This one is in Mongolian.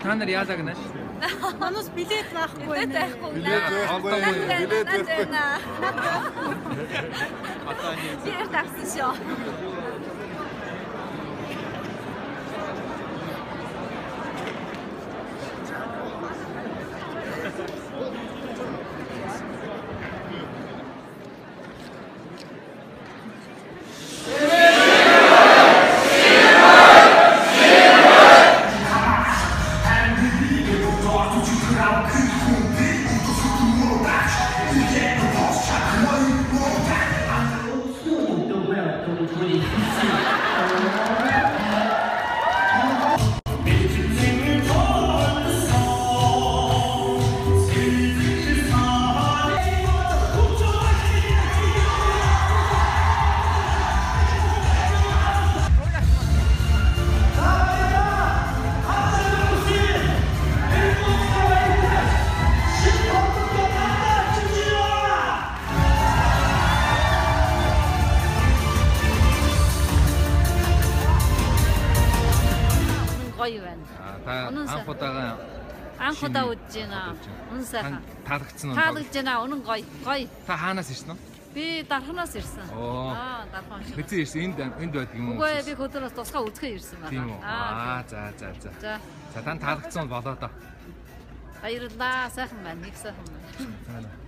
Та нар яалаа гэнэ? Манус билет байхгүй нэ. Билет Hier dachte ich schon. Анхудаа үдэж байна. Үнэн сайхан. Таалагдсан уу? Таалагдж байна. Үнэн гоё. Та хаанаас ирсэн үү? Би дарханаас ирсэн. Дархан. Хэзээ ирсэн? Энд байдаг юм уу? Үгүй би хөдөөрөөс тусгай үзэхээр ирсэн байна. Тийм үү? За. За тань таалагдсан бол болоо доо. Баярлалаа. Сайхан байна. Их сайхан байна.